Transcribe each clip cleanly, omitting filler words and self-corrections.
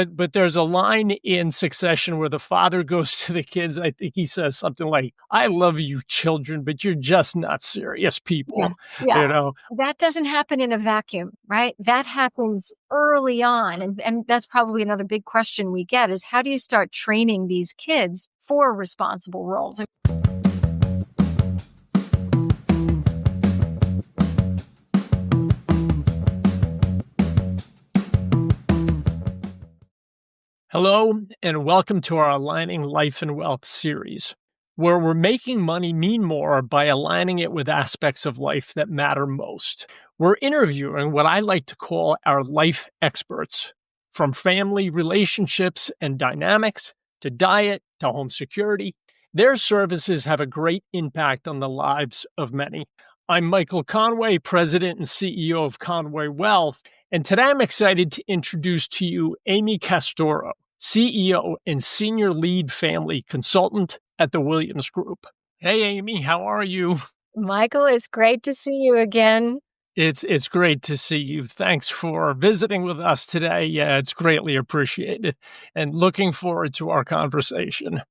But there's a line in Succession where the father goes to the kids. I think he says something like, "I love you, children, but you're just not serious Yeah. people." Yeah. You know, That doesn't happen in a vacuum, right? That happens early on. And that's probably another big question we get is how do you start training these kids for responsible roles? hello and welcome to our Aligning Life and Wealth series, where we're making money mean more by aligning it with aspects of life that matter most. We're interviewing what I like to call our life experts, from family relationships and dynamics to diet to home security. Their services have a great impact on the lives of many. I'm Michael Conway, President and CEO of Conway Wealth, and today I'm excited to introduce to you Amy Castoro, CEO and Senior Lead Family Consultant at the Williams Group. Hey, Amy, how are you? Michael, it's great to see you again. It's great to see you. Thanks for visiting with us today. Yeah, it's greatly appreciated, and looking forward to our conversation.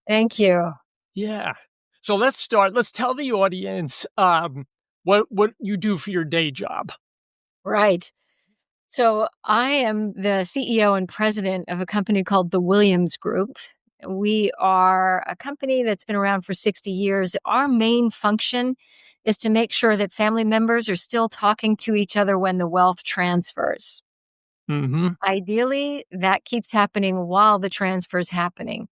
Thank you. Yeah. So let's start. Let's tell the audience what you do for your day job. Right. So I am the CEO and president of a company called the Williams Group. We are a company that's been around for 60 years. Our main function is to make sure that family members are still talking to each other when the wealth transfers. Mm-hmm. Ideally, that keeps happening while the transfer is happening.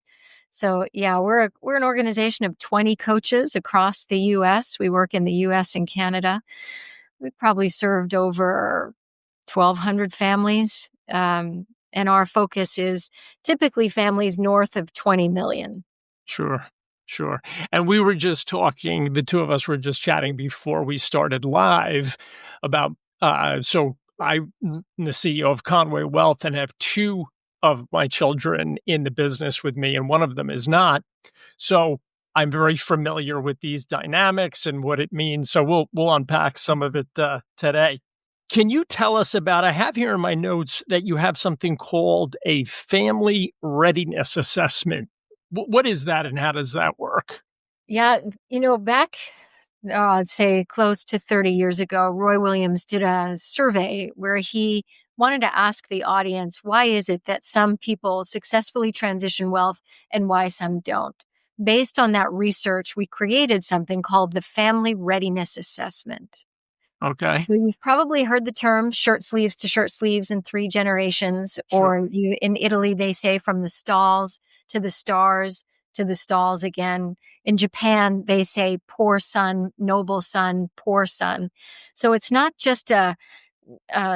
So yeah, we're an organization of 20 coaches across the U.S. We work in the U.S. and Canada. We've probably served over 1,200 families. And our focus is typically families north of 20 million. Sure. Sure. And we were just talking, the two of us were just chatting before we started live about, so I'm the CEO of Conway Wealth and have two of my children in the business with me, and one of them is not. So I'm very familiar with these dynamics and what it means. So we'll unpack some of it today. Can you tell us about, I have here in my notes that you have something called a family readiness assessment. What is that and how does that work? Yeah, back, I'd say close to 30 years ago, Roy Williams did a survey where he wanted to ask the audience, why is it that some people successfully transition wealth and why some don't? Based on that research, we created something called the Family Readiness Assessment. Okay. So you've probably heard the term shirt sleeves to shirt sleeves in 3 generations, Sure. or in Italy, they say from the stalls to the stars to the stalls again. In Japan, they say poor son, noble son, poor son. So it's not just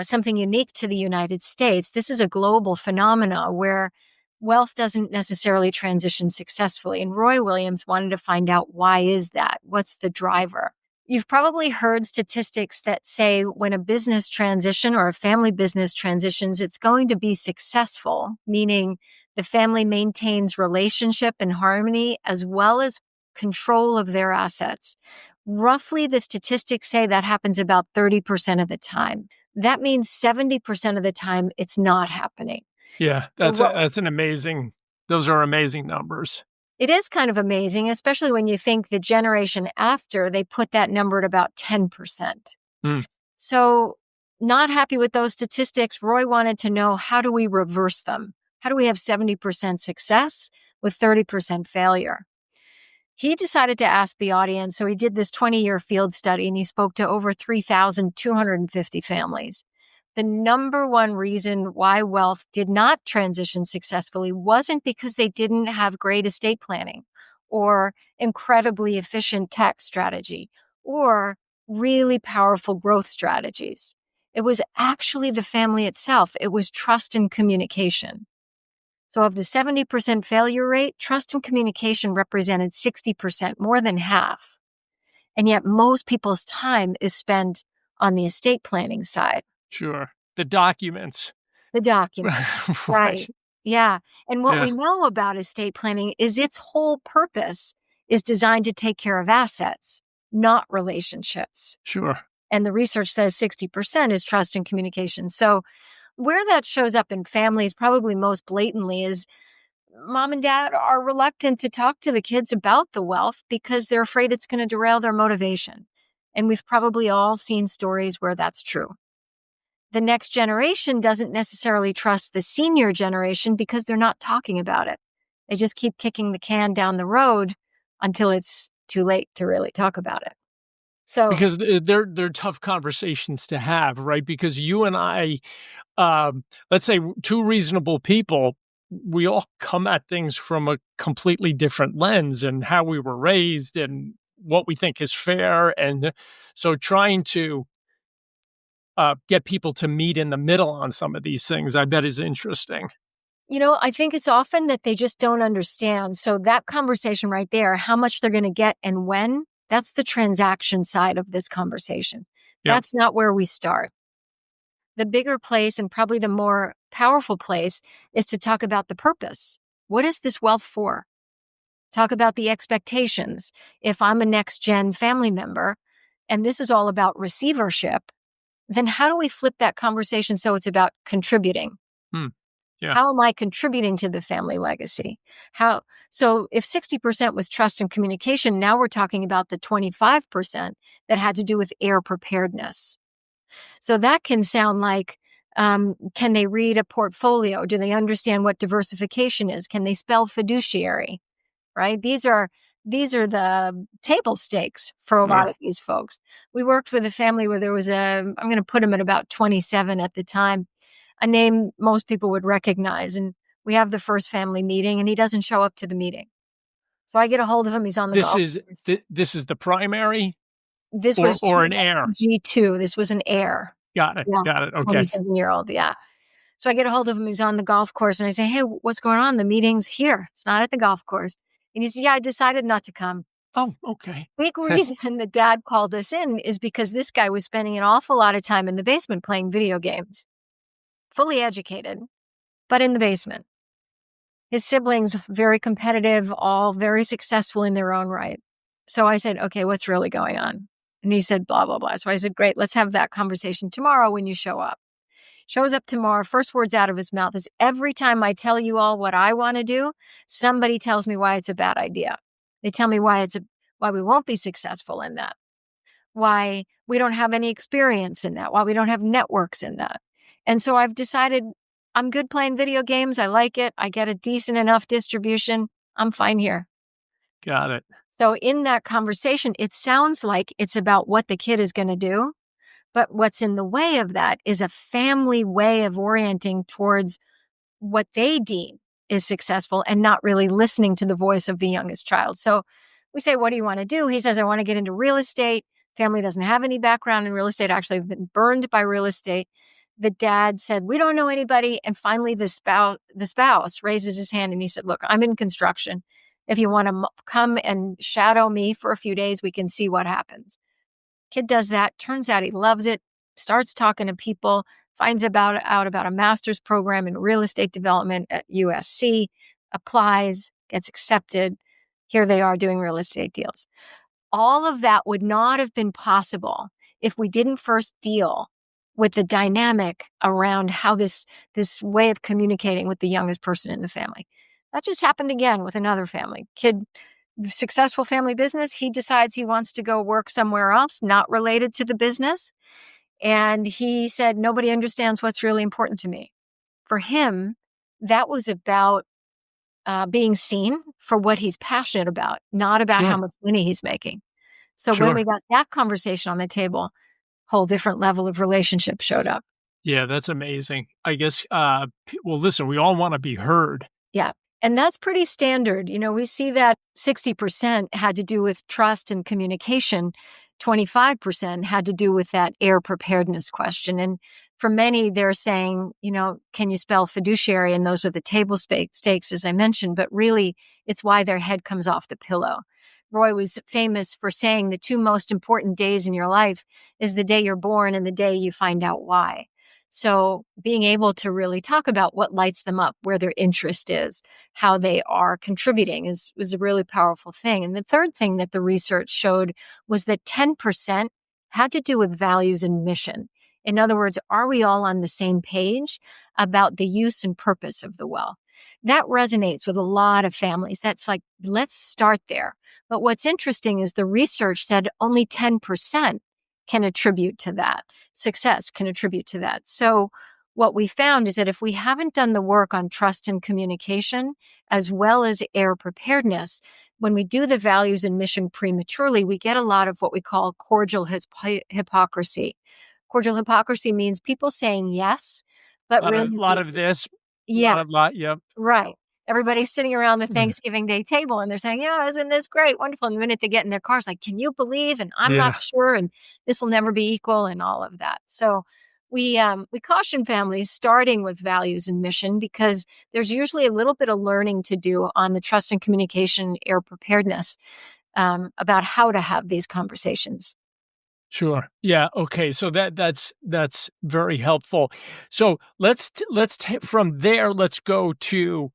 something unique to the United States. This is a global phenomena where wealth doesn't necessarily transition successfully. And Roy Williams wanted to find out, why is that? What's the driver? You've probably heard statistics that say when a business transition or a family business transitions, it's going to be successful, meaning the family maintains relationship and harmony as well as control of their assets. Roughly, the statistics say that happens about 30% of the time. That means 70% of the time it's not happening. Yeah, that's an amazing, those are amazing numbers. It is kind of amazing, especially when you think the generation after, they put that number at about 10%. Mm. So not happy with those statistics. Roy wanted to know, how do we reverse them? How do we have 70% success with 30% failure? He decided to ask the audience. So he did this 20-year field study and he spoke to over 3,250 families. The number one reason why wealth did not transition successfully wasn't because they didn't have great estate planning or incredibly efficient tax strategy or really powerful growth strategies. It was actually the family itself. It was trust and communication. So of the 70% failure rate, trust and communication represented 60%, more than half. And yet most people's time is spent on the estate planning side. Sure. The documents. The documents. Right. Right. Yeah. And what Yeah. we know about estate planning is its whole purpose is designed to take care of assets, not relationships. Sure. And the research says 60% is trust and communication. So Where that shows up in families probably most blatantly is mom and dad are reluctant to talk to the kids about the wealth because they're afraid it's going to derail their motivation. And we've probably all seen stories where that's true. The next generation doesn't necessarily trust the senior generation because they're not talking about it. They just keep kicking the can down the road until it's too late to really talk about it. So, Because they're tough conversations to have, right? Because you and I, let's say two reasonable people, we all come at things from a completely different lens and how we were raised and what we think is fair. And so trying to get people to meet in the middle on some of these things, I bet is interesting. I think it's often that they just don't understand. So that conversation right there, how much they're going to get and when, that's the transaction side of this conversation. Yep. That's not where we start. The bigger place and probably the more powerful place is to talk about the purpose. What is this wealth for? Talk about the expectations. If I'm a next gen family member and this is all about receivership, then how do we flip that conversation so it's about contributing? Hmm. Yeah. How am I contributing to the family legacy? So if 60% was trust and communication, now we're talking about the 25% that had to do with heir preparedness. So that can sound like, can they read a portfolio? Do they understand what diversification is? Can they spell fiduciary? Right? These are the table stakes for a lot Yeah. of these folks. We worked with a family where there was I'm going to put him at about 27 at the time, a name most people would recognize. And we have the first family meeting and he doesn't show up to the meeting. So I get a hold of him. He's on the This golf is course. this is the primary This or was an heir. G2. This was an heir. Got it. Yeah. Got it. Okay. 27-year-old. Yeah. So I get a hold of him. He's on the golf course and I say, hey, what's going on? The meeting's here. It's not at the golf course. And he says, yeah, I decided not to come. Oh, okay. Big reason the dad called us in is because this guy was spending an awful lot of time in the basement playing video games, fully educated, but in the basement. His siblings, very competitive, all very successful in their own right. So I said, okay, what's really going on? And he said, blah, blah, blah. So I said, great, let's have that conversation tomorrow when you show up. Shows up tomorrow. First words out of his mouth is, every time I tell you all what I want to do, somebody tells me why it's a bad idea. They tell me why we won't be successful in that, why we don't have any experience in that, why we don't have networks in that. And so I've decided I'm good playing video games. I like it. I get a decent enough distribution. I'm fine here. Got it. So in that conversation, it sounds like it's about what the kid is going to do. But what's in the way of that is a family way of orienting towards what they deem is successful and not really listening to the voice of the youngest child. So we say, what do you want to do? He says, I want to get into real estate. Family doesn't have any background in real estate. Actually, they've been burned by real estate. The dad said, we don't know anybody. And finally, the spouse raises his hand and he said, look, I'm in construction. If you want to come and shadow me for a few days, we can see what happens. Kid does that. Turns out he loves it, starts talking to people, finds out about a master's program in real estate development at USC, applies, gets accepted. Here they are doing real estate deals. All of that would not have been possible if we didn't first deal with the dynamic around how this way of communicating with the youngest person in the family. That just happened again with another family. Kid, successful family business, he decides he wants to go work somewhere else, not related to the business. And he said, nobody understands what's really important to me. For him, that was about being seen for what he's passionate about, not about how Sure. much money he's making. So when we Sure. got that conversation on the table, whole different level of relationship showed up. Yeah, that's amazing. I guess, well, listen, we all want to be heard. Yeah. And that's pretty standard. We see that 60% had to do with trust and communication. 25% had to do with that heir preparedness question. And for many, they're saying, can you spell fiduciary? And those are the table stakes, as I mentioned, but really it's why their head comes off the pillow. Roy was famous for saying the two most important days in your life is the day you're born and the day you find out why. So being able to really talk about what lights them up, where their interest is, how they are contributing was a really powerful thing. And the third thing that the research showed was that 10% had to do with values and mission. In other words, are we all on the same page about the use and purpose of the wealth? That resonates with a lot of families. That's like, let's start there. But what's interesting is the research said only 10% can attribute to that. Success can attribute to that. So what we found is that if we haven't done the work on trust and communication, as well as heir preparedness, when we do the values and mission prematurely, we get a lot of what we call cordial hypocrisy. Cordial hypocrisy means people saying yes, but really, Lot of this, yeah, yep. right. Everybody's sitting around the Thanksgiving Day table and they're saying, yeah, isn't this great? Wonderful. And the minute they get in their cars, like, can you believe? And I'm Yeah, not sure. And this will never be equal and all of that. So we caution families starting with values and mission because there's usually a little bit of learning to do on the trust and communication heir preparedness about how to have these conversations. sure. Yeah, okay, so that's very helpful. So from there, let's go to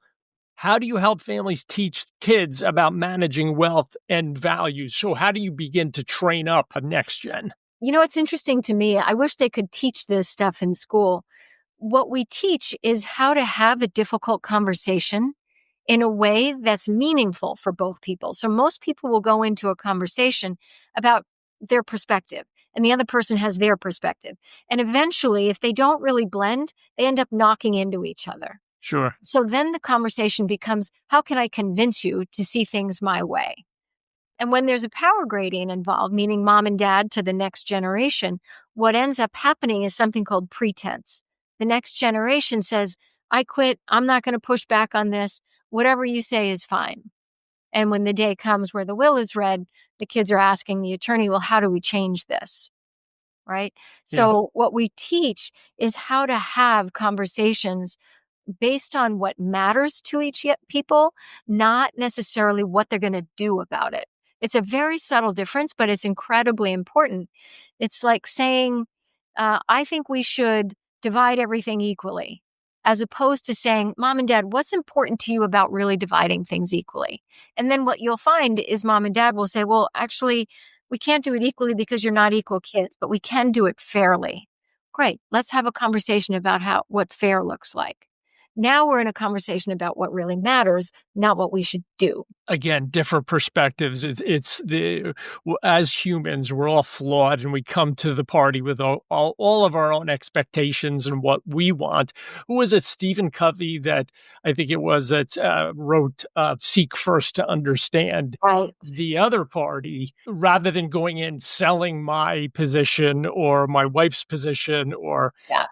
how do you help families teach kids about managing wealth and values? So how do you begin to train up a next gen? You know, it's interesting to me. I wish they could teach this stuff in school. What we teach is how to have a difficult conversation in a way that's meaningful for both people. So most people will go into a conversation about their perspective and the other person has their perspective. And eventually, if they don't really blend, they end up knocking into each other. Sure. So then the conversation becomes, how can I convince you to see things my way? And when there's a power gradient involved, meaning mom and dad to the next generation, what ends up happening is something called pretense. The next generation says, I quit. I'm not going to push back on this. Whatever you say is fine. And when the day comes where the will is read, the kids are asking the attorney, well, how do we change this? Right? Yeah. So what we teach is how to have conversations based on what matters to each people, not necessarily what they're going to do about it. It's a very subtle difference, but it's incredibly important. It's like saying, I think we should divide everything equally, as opposed to saying, Mom and Dad, what's important to you about really dividing things equally? And then what you'll find is mom and dad will say, well, actually, we can't do it equally because you're not equal kids, but we can do it fairly. Great. Let's have a conversation about what fair looks like. Now we're in a conversation about what really matters, not what we should do. Again, different perspectives. As humans, we're all flawed, and we come to the party with all of our own expectations and what we want. Who was it? Stephen Covey, that I think it was, that wrote "Seek First to Understand Right. the Other Party," rather than going in selling my position or my wife's position, or Yeah.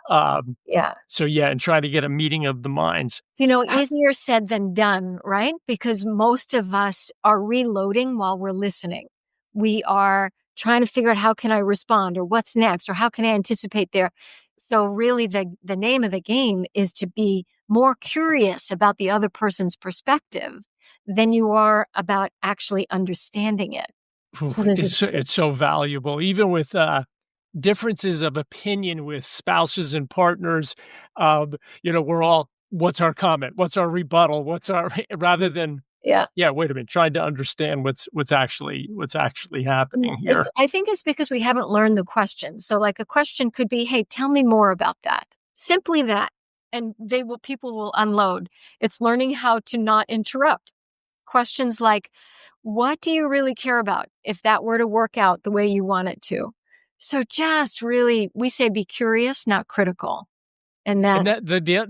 Yeah. so yeah, and trying to get a meeting of the minds. Easier said than done, right? Because most of us are reloading while we're listening. We are trying to figure out how can I respond or what's next or how can I anticipate there. So really the name of the game is to be more curious about the other person's perspective than you are about actually understanding it. Ooh, So this is it's so valuable, even with differences of opinion with spouses and partners. We're all, what's our comment? What's our rebuttal? What's our rather than, yeah. yeah, wait a minute, trying to understand what's actually happening here. I think it's because we haven't learned the question. So like a question could be, hey, tell me more about that. Simply that. And people will unload. It's learning how to not interrupt. Questions like, what do you really care about if that were to work out the way you want it to? So just really, we say be curious, not critical. And And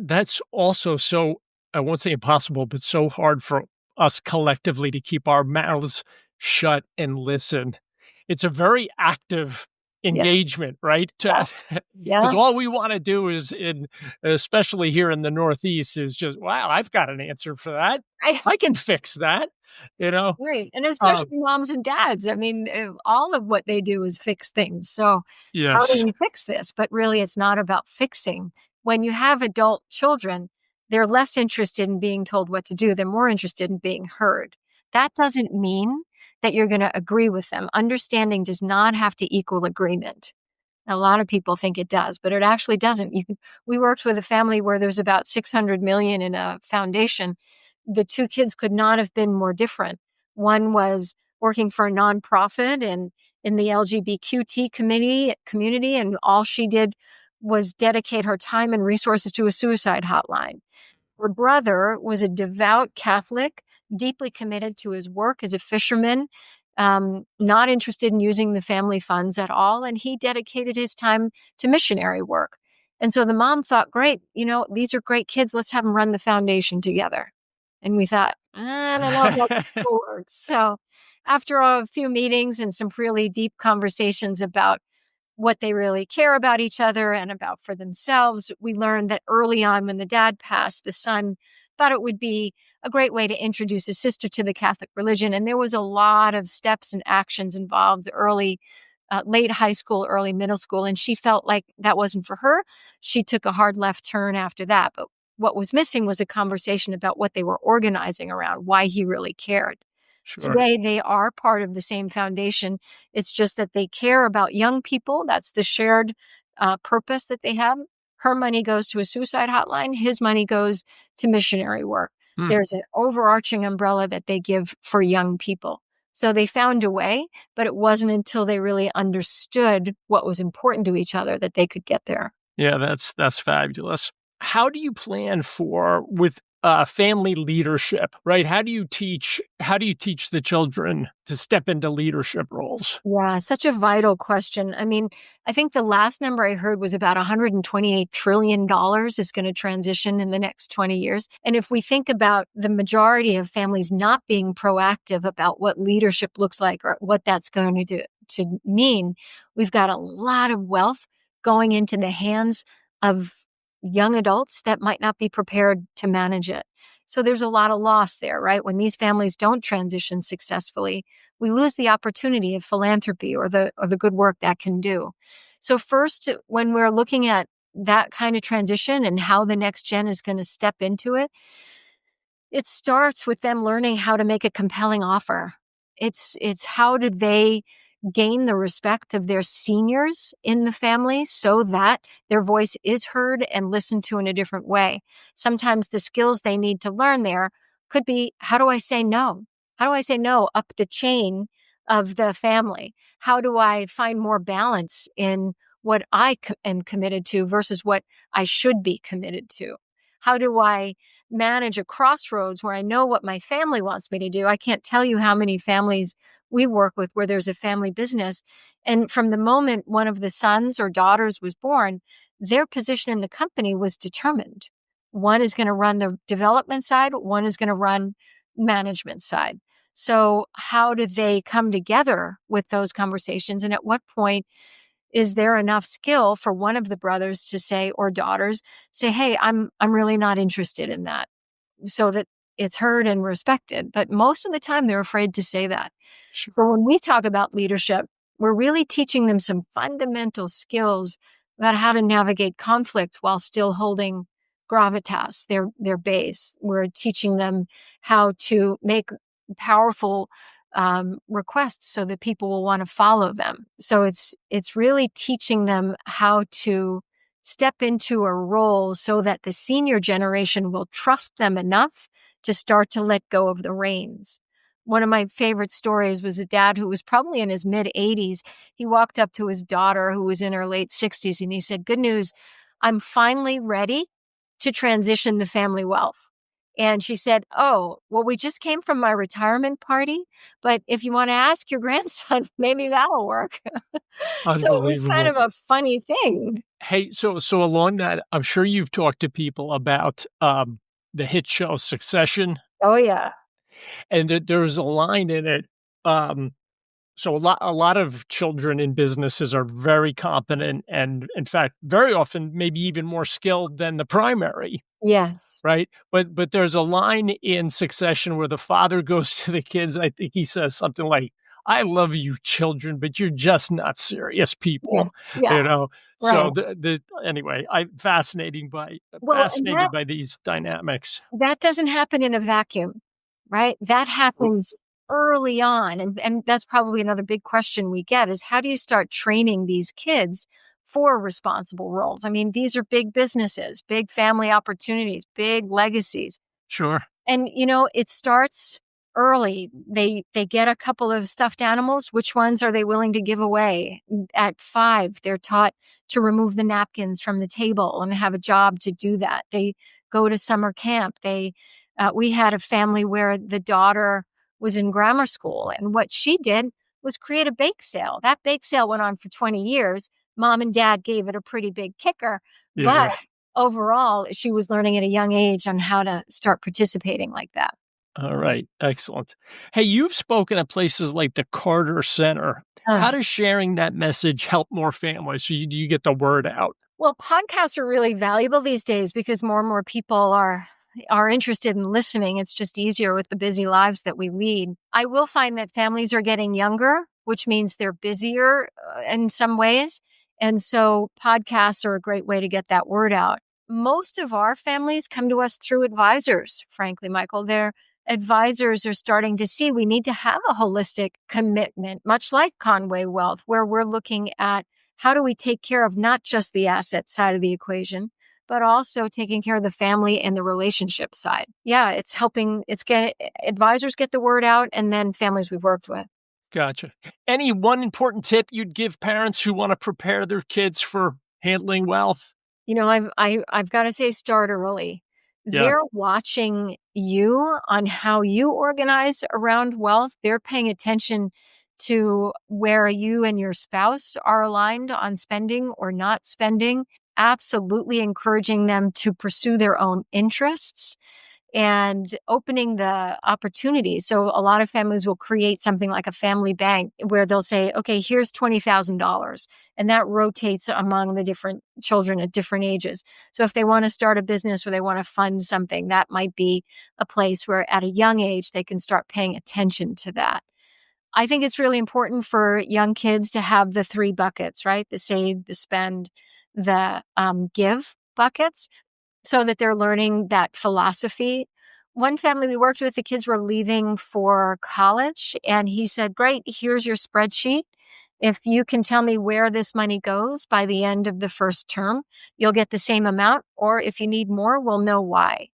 that's also so, I won't say impossible, but so hard for us collectively to keep our mouths shut and listen. It's a very active yeah, engagement, right? yeah. Because all we want to do is, especially here in the Northeast, is just, wow, I've got an answer for that. I can fix that, you know? Right. And Um, especially moms and dads. I mean, all of what they do is fix things. So how do yes. we fix this? But really, it's not about fixing. When you have adult children, they're less interested in being told what to do. They're more interested in being heard. That doesn't mean that you're going to agree with them. Understanding does not have to equal agreement. A lot of people think it does, but it actually doesn't. We worked with a family where there's about 600 million in a foundation. The two kids could not have been more different. One was working for a nonprofit and in the LGBTQ community, and all she did was dedicate her time and resources to a suicide hotline. Her brother was a devout Catholic, deeply committed to his work as a fisherman, not interested in using the family funds at all. And he dedicated his time to missionary work. And so the mom thought, great, these are great kids. Let's have them run the foundation together. And we thought, I don't know if that's going to work. So after a few meetings and some really deep conversations about what they really care about each other and about for themselves, we learned that early on when the dad passed, the son thought it would be a great way to introduce his sister to the Catholic religion. And there was a lot of steps and actions involved early, late high school, early middle school. And she felt like that wasn't for her. She took a hard left turn after that. But what was missing was a conversation about what they were organizing around, why he really cared. Sure. Today, they are part of the same foundation. It's just that they care about young people. That's the shared purpose that they have. Her money goes to a suicide hotline. His money goes to missionary work. Hmm. There's an overarching umbrella that they give for young people. So they found a way, but it wasn't until they really understood what was important to each other that they could get there. Yeah, that's fabulous. How do you plan for with family leadership, right? How do you teach the children to step into leadership roles? Yeah, such a vital question. I mean, I think the last number I heard was about $128 trillion is going to transition in the next 20 years. And if we think about the majority of families not being proactive about what leadership looks like or what that's going to mean, we've got a lot of wealth going into the hands of young adults that might not be prepared to manage it. So there's a lot of loss there, right? When these families don't transition successfully, we lose the opportunity of philanthropy or the good work that can do. So first, when we're looking at that kind of transition and how the next gen is going to step into it, it starts with them learning how to make a compelling offer. It's how do they gain the respect of their seniors in the family so that their voice is heard and listened to in a different way. Sometimes the skills they need to learn there could be, how do I say no? How do I say no up the chain of the family? How do I find more balance in what I am committed to versus what I should be committed to? How do I manage a crossroads where I know what my family wants me to do? I can't tell you how many families we work with where there's a family business. And from the moment one of the sons or daughters was born, their position in the company was determined. One is going to run the development side, one is going to run management side. So how do they come together with those conversations? And at what point is there enough skill for one of the brothers to say, or daughters, say, hey, I'm really not interested in that, so that it's heard and respected. But most of the time they're afraid to say that. Sure. So when we talk about leadership, we're really teaching them some fundamental skills about how to navigate conflict while still holding gravitas, their base. We're teaching them how to make powerful requests so that people will want to follow them. So it's really teaching them how to step into a role so that the senior generation will trust them enough to start to let go of the reins. One of my favorite stories was a dad who was probably in his mid 80s. He walked up to his daughter who was in her late 60s and he said, good news, I'm finally ready to transition the family wealth. And she said, oh, well, we just came from my retirement party, but if you want to ask your grandson, maybe that'll work. So it was kind Unbelievable. of a funny thing. Hey, so along that, I'm sure you've talked to people about the hit show Succession, Oh, yeah. and there's a line in it. Um, so a lot of children in businesses are very competent, and in fact, very often maybe even more skilled than the primary. Yes. Right? But there's a line in Succession where the father goes to the kids, and I think he says something like, "I love you, children, but you're just not serious Yeah. people," Yeah. you know? Right. So the anyway, I'm Well, and fascinated by these dynamics. that doesn't happen in a vacuum, right? That happens early on. And that's probably another big question we get is how do you start training these kids for responsible roles? I mean, these are big businesses, big family opportunities, big legacies. Sure. And, it starts early. They get a couple of stuffed animals. Which ones are they willing to give away? At 5, they're taught to remove the napkins from the table and have a job to do that. They go to summer camp. We had a family where the daughter was in grammar school, and what she did was create a bake sale. That bake sale went on for 20 years. Mom and dad gave it a pretty big kicker, but Yeah. overall, she was learning at a young age on how to start participating like that. All right. Excellent. Hey, you've spoken at places like the Carter Center. How Uh, does sharing that message help more families? So you get the word out? well, podcasts are really valuable these days because more and more people are interested in listening. It's just easier with the busy lives that we lead. I will find that families are getting younger, which means they're busier in some ways. And so podcasts are a great way to get that word out. Most of our families come to us through advisors, frankly, Michael. Their advisors are starting to see we need to have a holistic commitment, much like Conway Wealth, where we're looking at how do we take care of not just the asset side of the equation, but also taking care of the family and the relationship side. Yeah, it's helping. Advisors get the word out, and then families we've worked with. Gotcha. Any one important tip you'd give parents who want to prepare their kids for handling wealth? I've got to say, start early. Yeah. They're watching you on how you organize around wealth. They're paying attention to where you and your spouse are aligned on spending or not spending. Absolutely encouraging them to pursue their own interests and opening the opportunity. So a lot of families will create something like a family bank where they'll say, okay, here's $20,000. And that rotates among the different children at different ages. So if they want to start a business or they want to fund something, that might be a place where at a young age, they can start paying attention to that. I think it's really important for young kids to have the 3 buckets, right? The save, the spend, the give buckets, so that they're learning that philosophy. One family we worked with, the kids were leaving for college, and he said, great, here's your spreadsheet. If you can tell me where this money goes by the end of the first term, you'll get the same amount. Or if you need more, we'll know why.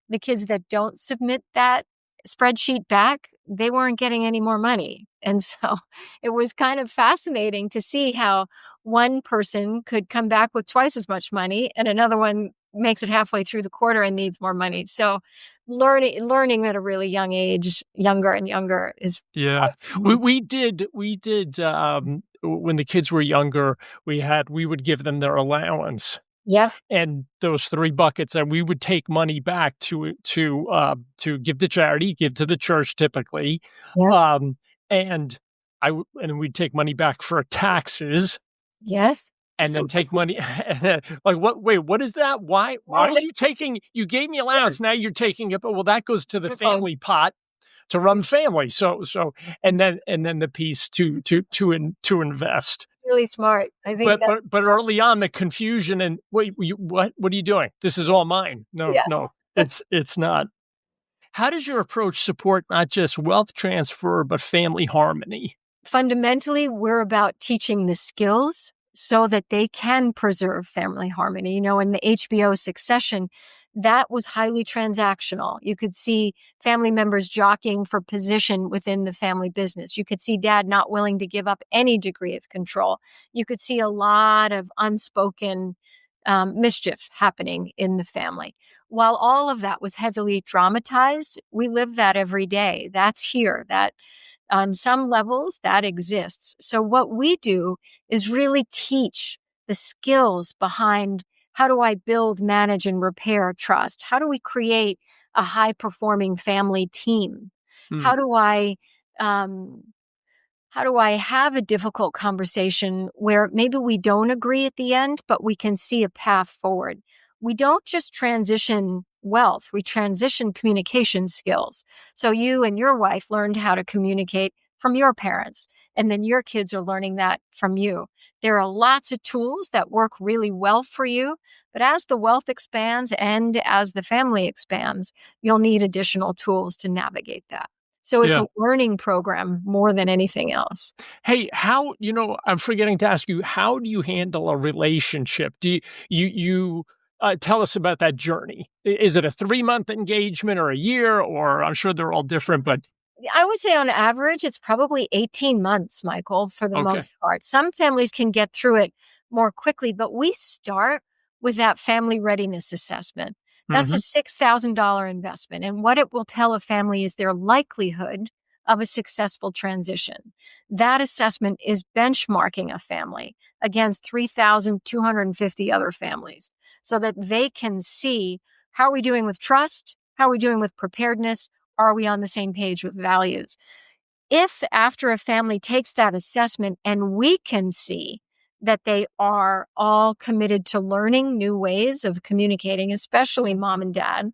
The kids that don't submit that spreadsheet back, they weren't getting any more money. And so it was kind of fascinating to see how one person could come back with twice as much money and another one makes it halfway through the quarter and needs more money. So learning at a really young age, younger and younger, is Yeah. We did when the kids were younger, we would give them their allowance Yep. and those 3 buckets, and we would take money back to give to charity, give to the church typically. Yep. Um, and and we'd take money back for taxes Yes. and then take money like, what is that? Why are you taking, you gave me allowance, now you're taking it, but well, that goes to the family pot to run family. And then the piece to invest. Really smart. I think But that, early on, the confusion and wait, what are you doing? This is all mine. No, yeah. no, it's not. How does your approach support not just wealth transfer, but family harmony? Fundamentally, we're about teaching the skills so that they can preserve family harmony. In the HBO Succession, that was highly transactional. You could see family members jockeying for position within the family business. You could see dad not willing to give up any degree of control. You could see a lot of unspoken mischief happening in the family. While all of that was heavily dramatized, we live that every day. That's here. That on some levels that exists. So what we do is really teach the skills behind how do I build, manage, and repair trust? How do we create a high performing family team? Hmm. How do I um, how do I have a difficult conversation where maybe we don't agree at the end, but we can see a path forward? We don't just transition wealth, we transition communication skills. So you and your wife learned how to communicate from your parents, and then your kids are learning that from you. There are lots of tools that work really well for you, but as the wealth expands and as the family expands, you'll need additional tools to navigate that. So it's Yeah. a learning program more than anything else. Hey, I'm forgetting to ask you, how do you handle a relationship? Do you tell us about that journey? Is it a 3-month engagement or a year, or I'm sure they're all different, but I would say on average, it's probably 18 months, Michael, for the Okay. most part. Some families can get through it more quickly, but we start with that family readiness assessment. That's a Hmm. $6,000 investment. And what it will tell a family is their likelihood of a successful transition. That assessment is benchmarking a family against 3,250 other families so that they can see, how are we doing with trust? How are we doing with preparedness? Are we on the same page with values? If after a family takes that assessment and we can see that they are all committed to learning new ways of communicating, especially mom and dad,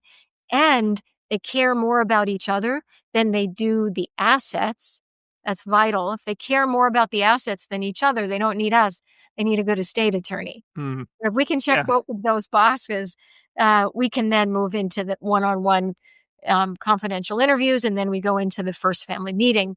and they care more about each other than they do the assets, that's vital. If they care more about the assets than each other, they don't need us. They need a good estate attorney. Mm. If we can check Yeah. both of those boxes, we can then move into the one-on-one confidential interviews, and then we go into the first family meeting.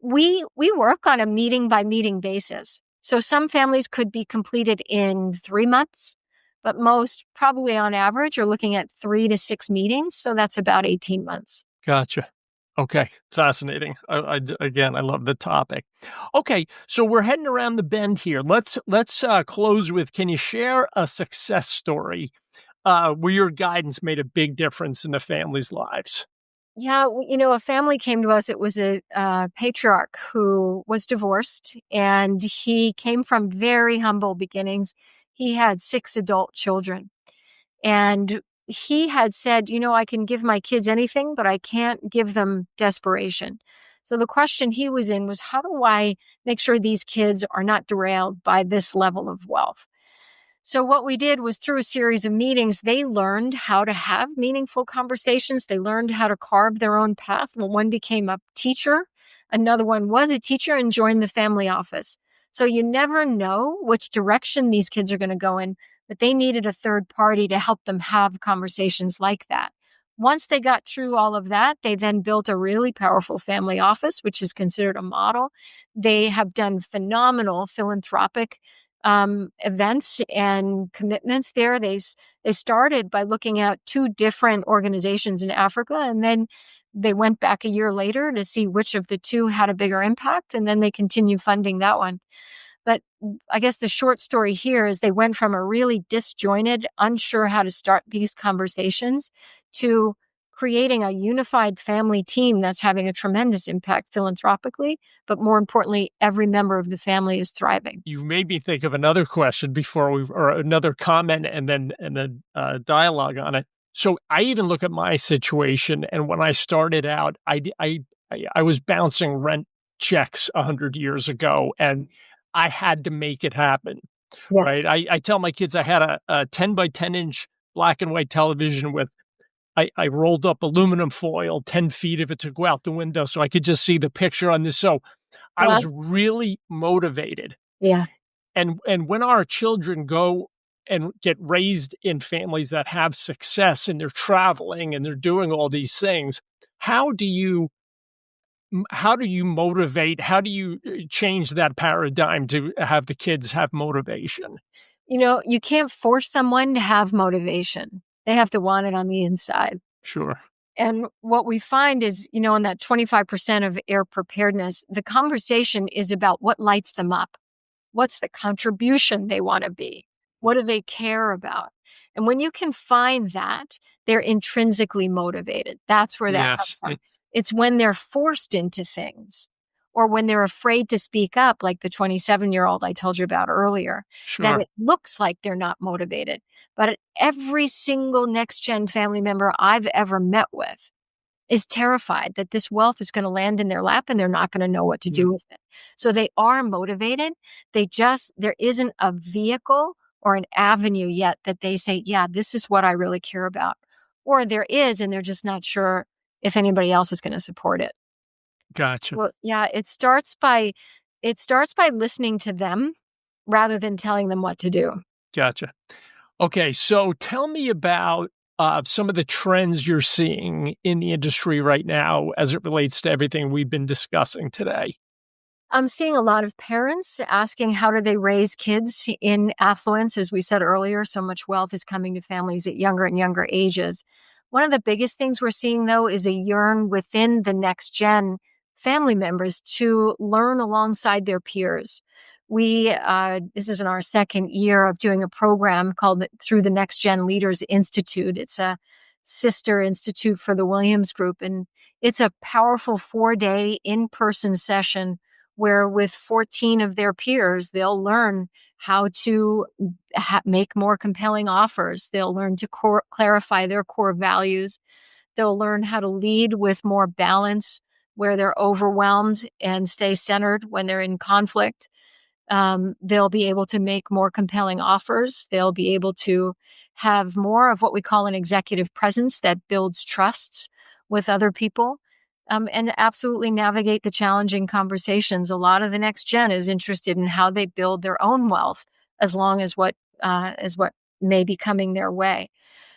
We work on a meeting by meeting basis. So some families could be completed in 3 months, but most, probably on average, are looking at 3 to 6 meetings. So that's about 18 months. Gotcha. Okay. Fascinating. Again, I love the topic. Okay. So we're heading around the bend here. Let's close with, can you share a success story where your guidance made a big difference in the family's lives? Yeah, a family came to us. It was a patriarch who was divorced, and he came from very humble beginnings. He had 6 adult children, and he had said, I can give my kids anything, but I can't give them desperation. So the question he was in was, how do I make sure these kids are not derailed by this level of wealth? So what we did was, through a series of meetings, they learned how to have meaningful conversations. They learned how to carve their own path. Well, one became a teacher. Another one was a teacher and joined the family office. So you never know which direction these kids are going to go in, but they needed a third party to help them have conversations like that. Once they got through all of that, they then built a really powerful family office, which is considered a model. They have done phenomenal philanthropic events and commitments there. They started by looking at 2 different organizations in Africa, and then they went back a year later to see which of the 2 had a bigger impact, and then they continue funding that one. But I guess the short story here is they went from a really disjointed, unsure how to start these conversations, to creating a unified family team that's having a tremendous impact philanthropically, but more importantly, every member of the family is thriving. You made me think of another question or another comment and then dialogue on it. So I even look at my situation, and when I started out, I was bouncing rent checks 100 years ago, and I had to make it happen. Yeah. Right? I tell my kids I had a 10 by 10-inch black and white television with I rolled up aluminum foil 10 feet of it to go out the window so I could just see the picture on this. So I Well, was really motivated. yeah. And when our children go and get raised in families that have success and they're traveling and they're doing all these things, how do you motivate? How do you change that paradigm to have the kids have motivation? You can't force someone to have motivation. They have to want it on the inside. Sure. And what we find is, in that 25% of air preparedness, the conversation is about what lights them up. What's the contribution they want to be? What do they care about? And when you can find that, they're intrinsically motivated. That's where that comes Yes. from. It's when they're forced into things, or when they're afraid to speak up, like the 27-year-old I told you about earlier, that Sure. it looks like they're not motivated. But every single next-gen family member I've ever met with is terrified that this wealth is going to land in their lap and they're not going to know what to Yeah. do with it. So they are motivated. There isn't a vehicle or an avenue yet that they say, yeah, this is what I really care about. Or there is, and they're just not sure if anybody else is going to support it. Gotcha. Well, yeah, it starts by listening to them rather than telling them what to do. Gotcha. Okay, so tell me about some of the trends you're seeing in the industry right now as it relates to everything we've been discussing today. I'm seeing a lot of parents asking, how do they raise kids in affluence? As we said earlier, so much wealth is coming to families at younger and younger ages. One of the biggest things we're seeing, though, is a yearn within the next gen family members to learn alongside their peers. This is in our second year of doing a program called through the Next Gen Leaders Institute. It's a sister institute for the Williams Group, and it's a powerful 4-day in-person session where with 14 of their peers, they'll learn how to make more compelling offers. They'll learn to clarify their core values. They'll learn how to lead with more balance where they're overwhelmed and stay centered when they're in conflict. They'll be able to make more compelling offers. They'll be able to have more of what we call an executive presence that builds trusts with other people, and absolutely navigate the challenging conversations. A lot of the next gen is interested in how they build their own wealth, as long as what may be coming their way.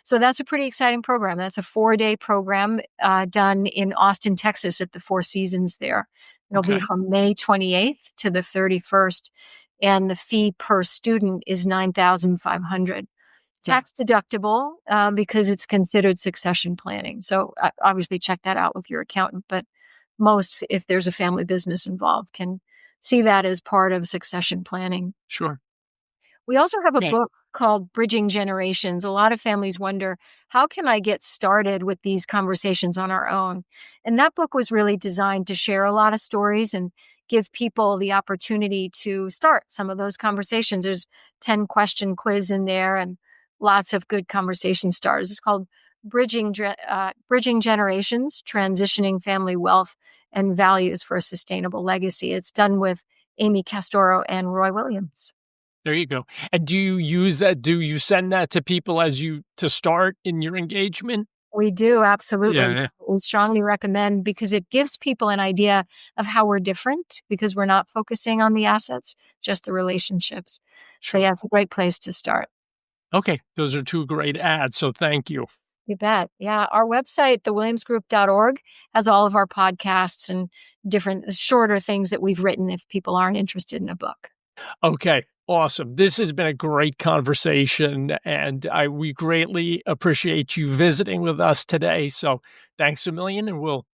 So that's a pretty exciting program. That's a 4-day program done in Austin, Texas at the Four Seasons there. It'll be from May 28th to the 31st. And the fee per student is $9,500. Tax deductible because it's considered succession planning. So obviously check that out with your accountant. But most, if there's a family business involved, can see that as part of succession planning. Sure. We also have a book called Bridging Generations. A lot of families wonder, how can I get started with these conversations on our own? And that book was really designed to share a lot of stories and give people the opportunity to start some of those conversations. There's 10-question quiz in there and lots of good conversation starters. It's called Bridging Generations, Transitioning Family Wealth and Values for a Sustainable Legacy. It's done with Amy Castoro and Roy Williams. There you go. And do you use that? Do you send that to people to start in your engagement? We do, absolutely. Yeah. We strongly recommend, because it gives people an idea of how we're different, because we're not focusing on the assets, just the relationships. Sure. So yeah, it's a great place to start. Okay. Those are 2 great ads. So thank you. You bet. Yeah. Our website, thewilliamsgroup.org, has all of our podcasts and different shorter things that we've written if people aren't interested in a book. Okay. Awesome. This has been a great conversation, and we greatly appreciate you visiting with us today. So thanks a million, and we'll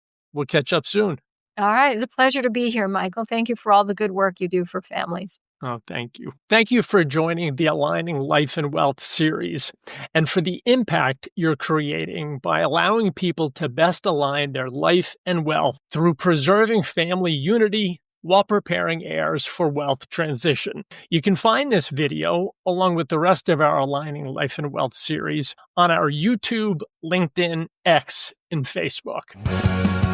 catch up soon. All right. It's a pleasure to be here, Michael. Thank you for all the good work you do for families. Oh, thank you. Thank you for joining the Aligning Life and Wealth series, and for the impact you're creating by allowing people to best align their life and wealth through preserving family unity while preparing heirs for wealth transition. You can find this video, along with the rest of our Aligning Life and Wealth series, on our YouTube, LinkedIn, X, and Facebook.